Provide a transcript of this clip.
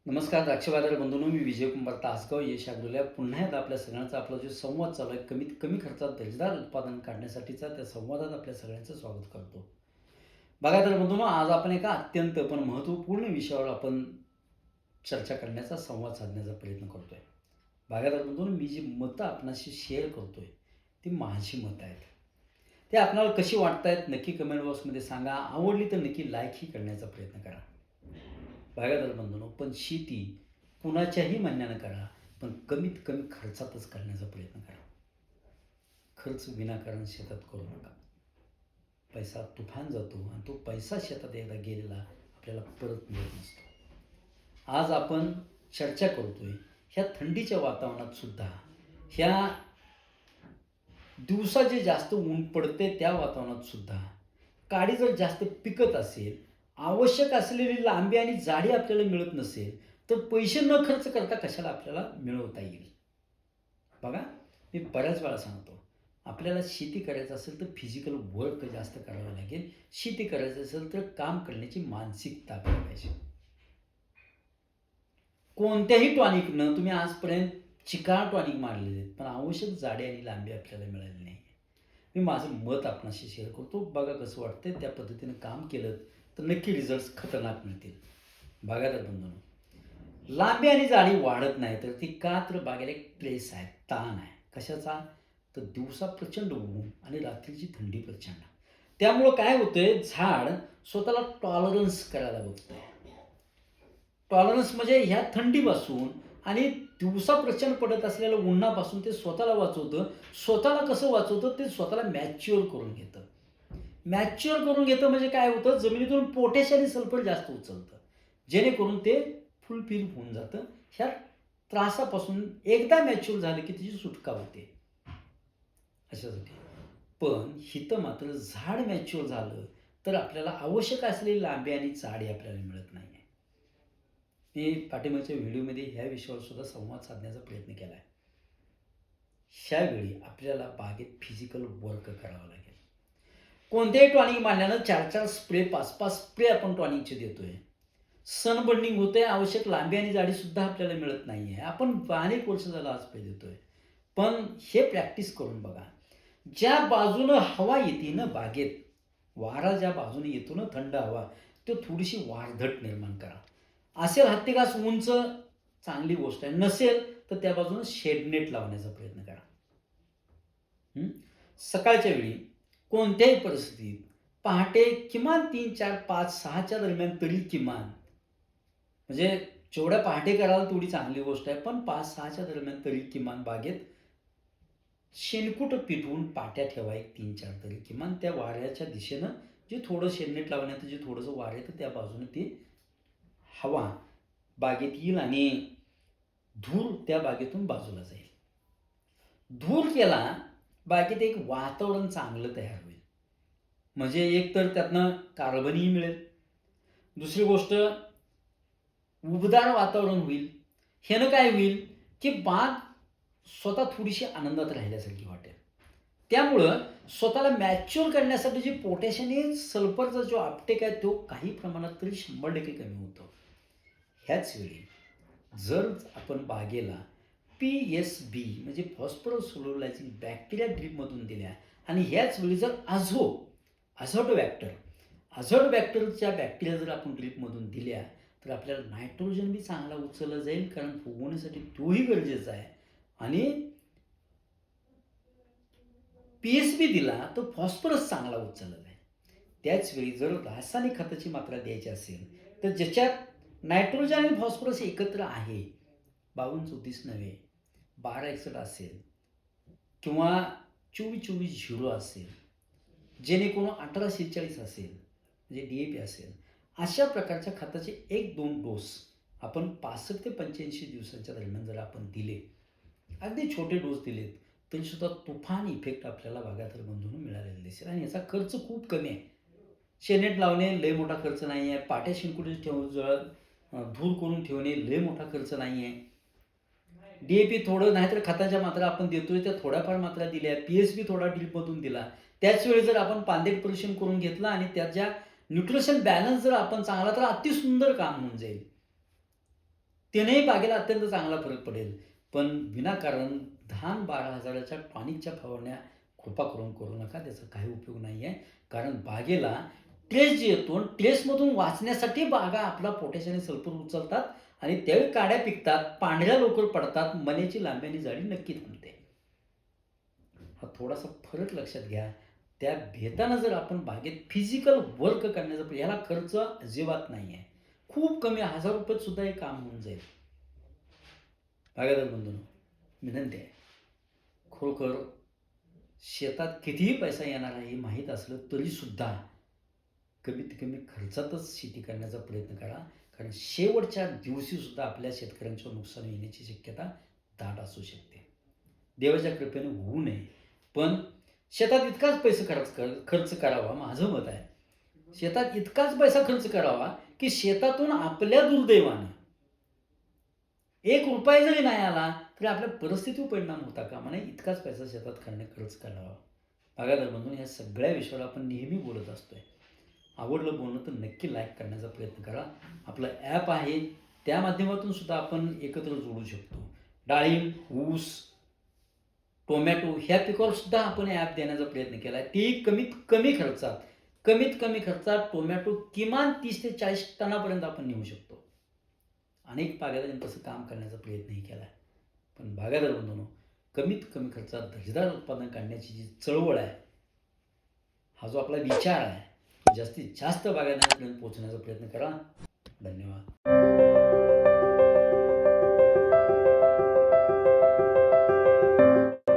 नमस्कार द्राक्ष बाजार बंधूंनो, मी विजयकुमार तासगाव यश ॲग्रोला पुन्हा एकदा आपल्या सगळ्यांचा आपला जो संवाद चालू आहे, कमीत कमी खर्चात दर्जेदार उत्पादन काढण्यासाठीचा त्या संवादात आपल्या सगळ्यांचं स्वागत करतो. बघा तर बंधूंनो, आज आपण एका अत्यंत पण महत्त्वपूर्ण विषयावर आपण चर्चा करण्याचा, संवाद साधण्याचा प्रयत्न करतोय. बघा तर बंधूंनो, मी जी मतं आपणाशी शेअर करतोय ती माझी मतं आहेत. ते आपणाला कशी वाटतायत नक्की कमेंट बॉक्समध्ये सांगा. आवडली तर नक्की लाईकही करण्याचा प्रयत्न करा. बागायतदार बंधूंनो, पण शेती कुणाच्याही म्हणण्यानं करा, पण कमीत कमी खर्चातच करण्याचा प्रयत्न करा. खर्च विनाकारण शेतात करू नका. पैसा तुफान जातो आणि तो पैसा शेतात एकदा गेलेला आपल्याला परत मिळत नसतो. आज आपण चर्चा करतोय ह्या थंडीच्या वातावरणात सुद्धा, ह्या दिवसा जे जास्त ऊन पडते त्या वातावरणात सुद्धा काडी जर जास्त पिकत असेल, आवश्यक असलेली लांबी आणि जाडी आपल्याला मिळत नसेल, तर पैसे न खर्च करता कशाला आपल्याला मिळवता येईल. बघा, मी बऱ्याच वेळा सांगतो, आपल्याला शेती करायचं असेल तर फिजिकल वर्क जास्त करावं लागेल. शेती करायचं असेल तर काम करण्याची मानसिकता पाहिजे. कोणत्याही टॉनिकनं तुम्ही आजपर्यंत चिकाळ टॉनिक मारलेले आहेत, पण आवश्यक जाडी आणि लांबी आपल्याला मिळाली नाही. मी माझं मत आपणाशी शेअर करतो. बघा कसं वाटतंय, त्या पद्धतीनं काम केलं तर नक्की रिझल्ट्स खतरनाक मिळतील. बागायतदार बंधूंनो, लांबी आणि जाडी वाढत नाही तर ती का, तर बागेला एक ट्रेस आहे, ताण आहे. कशाचा? तर दिवसा प्रचंड ऊन आणि रात्रीची थंडी प्रचंड. त्यामुळं काय होतंय, झाड स्वतःला टॉलरन्स करायला बघतंय. टॉलरन्स म्हणजे ह्या थंडीपासून आणि दिवसा प्रचंड पडत असलेल्या उन्हापासून ते स्वतःला वाचवतं. स्वतःला कसं वाचवतं, ते स्वतःला मॅच्युअर करून घेतं. मॅच्युअर करून घेतं म्हणजे काय होतं, जमिनीतून पोटॅश आणि सल्फर जास्त उचलतं, जेणेकरून ते फुलफिल होऊन जातं. ह्या त्रासापासून एकदा मॅच्युअर झालं की तिची सुटका होते, अशासाठी. पण हिथं मात्र झाड मॅच्युअर झालं तर आपल्याला आवश्यक असलेली लांबी आणि जाडी आपल्याला मिळत नाही. मी पाठिंबाच्या व्हिडिओमध्ये ह्या विषयावर सुद्धा संवाद साधण्याचा प्रयत्न केला आहे. ह्यावेळी आपल्याला बागेत फिजिकल वर्क करावं लागेल. कोणत्याही टॉनिक मारल्यानं 4-4 स्प्रे, 5-5 स्प्रे आपण टॉनिकचे देतोय. सनबर्निंग होतंय, आवश्यक लांबी आणि जाडीसुद्धा आपल्याला मिळत नाही आहे. आपण अनेक वर्ष झालं आज स्प्रे देतोय. पण हे प्रॅक्टिस करून बघा. ज्या बाजूनं हवा येते ना बागेत, वारा ज्या बाजूने येतो ना, थंड हवा, तो थोडीशी वारधट निर्माण करा. असेल हत्तीघास उंच, चांगली गोष्ट आहे. नसेल तर त्या बाजूनं शेडनेट लावण्याचा प्रयत्न करा. सकाळच्या वेळी कोणत्याही परिस्थितीत पहाटे किमान 3, 4, 5, 6च्या दरम्यान तरी किमान, म्हणजे जेवढ्या पहाटे कराल तेवढी चांगली गोष्ट आहे, पण 5-6च्या दरम्यान तरी किमान बागेत शेणकूट पिटवून पाट्या ठेवा, एक 3-4 तरी किमान. त्या वाऱ्याच्या दिशेनं जे थोडं शेडनेट लावण्यात जे थोडंसं वारं येतं त्या बाजूने ती हवा बागेत येईल आणि धूर त्या बागेतून बाजूला जाईल. धूर केला, बागेत एक वातावरण चांगलं तयार होईल. म्हणजे एक तर त्यातनं कार्बनही मिळेल, दुसरी गोष्ट उबदार वातावरण होईल. ह्यानं काय होईल की बाग स्वतः थोडीशी आनंदात राहिल्यासारखी वाटेल. त्यामुळं स्वतःला मॅच्युअर करण्यासाठी जी पोटॅश आणि सल्फरचा जो अपटेक आहे तो काही प्रमाणात तरी 100% कमी होतो. ह्याच वेळी जर आपण बागेला PSB म्हणजे फॉस्फरस सोल्युलायझिंग बॅक्टेरिया ड्रीपमधून दिल्या आणि ह्याच वेळी जर अझोट बॅक्टेरियाच्या बॅक्टेरिया जर आपण ड्रीपमधून दिल्या तर आपल्याला नायट्रोजन बी चांगला उचलला जाईल, कारण फुगवण्यासाठी तोही गरजेचा आहे. आणि PSB दिला तर फॉस्फरस चांगला उचलला जाईल. त्याचवेळी जर रासायनिक खताची मात्रा द्यायची असेल तर ज्याच्यात नायट्रोजन आणि फॉस्फरस एकत्र आहे, 52-34 नव्हे, 12-61 असेल किंवा 24-24-0 असेल, जेणेकरून 18-46 असेल, म्हणजे DAP असेल, अशा प्रकारच्या खताचे 1-2 डोस आपण 65 ते 85 दिवसांच्या दरम्यान जर आपण दिले, अगदी छोटे डोस दिलेत, तरीसुद्धा तुफान इफेक्ट आपल्याला बागायतदार बंधूंनो मिळालेला दिसेल. आणि याचा खर्च खूप कमी आहे. शेणनेट लावणे लय मोठा खर्च नाही आहे. पाट्या शेणकुटी धूर करून ठेवणे लय मोठा खर्च नाही आहे. DAP थोडं, नाहीतर खताच्या मात्रा आपण देतोय त्या थोड्याफार मात्रा दिल्या. PSB थोडा ड्रीपमधून दिला. त्याचवेळी जर आपण पांदेट परिश्रम करून घेतला आणि त्याच्या न्यूट्रिशन बॅलन्स जर आपण चांगला, तर अतिसुंदर काम होऊन जाईल. त्यानेही बागेला अत्यंत चांगला फरक पडेल. पण विनाकारण 10-12 हजाराच्या टॉनिकच्या फवारण्या कृपा करून करू नका. त्याचा काही उपयोग नाही आहे. कारण बागेला ट्रेस जे येतो, ट्रेसमधून वाचण्यासाठी बागा आपला पोटॅश आणि सल्फर उचलतात आणि त्यावेळी काड्या पिकतात, पांढऱ्या लवकर पडतात, मण्याची लांबी आणि जाडी नक्की थांबते. हा थोडासा फरक लक्षात घ्या. त्या भेतानं जर आपण बागेत फिजिकल वर्क करण्याचा याला खर्च अजिबात नाही आहे. खूप कमी ₹1000 सुद्धा हे काम होऊन जाईल. बागायतदार बंधूंनो, विनंती आहे. खरोखर शेतात कितीही पैसा येणार आहे हे माहीत असलं तरीसुद्धा कमीत कमी खर्चातच शेती करण्याचा प्रयत्न करा. कारण शेवटच्या दिवशीसुद्धा आपल्या शेतकऱ्यांचं नुकसान येण्याची शक्यता दाट असू शकते. देवाच्या कृपेने होऊ नये. पण शेतात इतकाच पैसा खर्च करावा, माझं मत आहे. शेतात इतकाच पैसा खर्च करावा, की शेतातून आपल्या दुर्दैवानं ₹1 जरी नाही आला, तरी आपल्या परिस्थितीवर परिणाम होता कामा नये. इतकाच पैसा शेतात खर्च करावा. बागायतदार बंधूंनो, या सगळ्या विषयावर आपण नेहमी बोलत असतोय. आवडलं बोलणं तर नक्की लाईक करण्याचा प्रयत्न करा. आपलं ॲप आहे, त्या माध्यमातून सुद्धा आपण एकत्र जोडू शकतो. डाळिंब, ऊस, टोमॅटो ह्या पिकावर सुद्धा आपण ॲप देण्याचा प्रयत्न केला आहे. तेही कमीत कमी खर्चात टोमॅटो किमान 30 ते 40 टनापर्यंत आपण नेऊ शकतो. अनेक बागायतदारांनी तसं काम करण्याचा प्रयत्नही केला आहे. पण बागायतदार बंधूंनो, कमीत कमी खर्चात दर्जेदार उत्पादन काढण्याची जी चळवळ आहे, हा जो आपला विचार आहे, जास्तीत जास्त बागायतदारांपर्यंत पोहोचण्याचा प्रयत्न करा. धन्यवाद.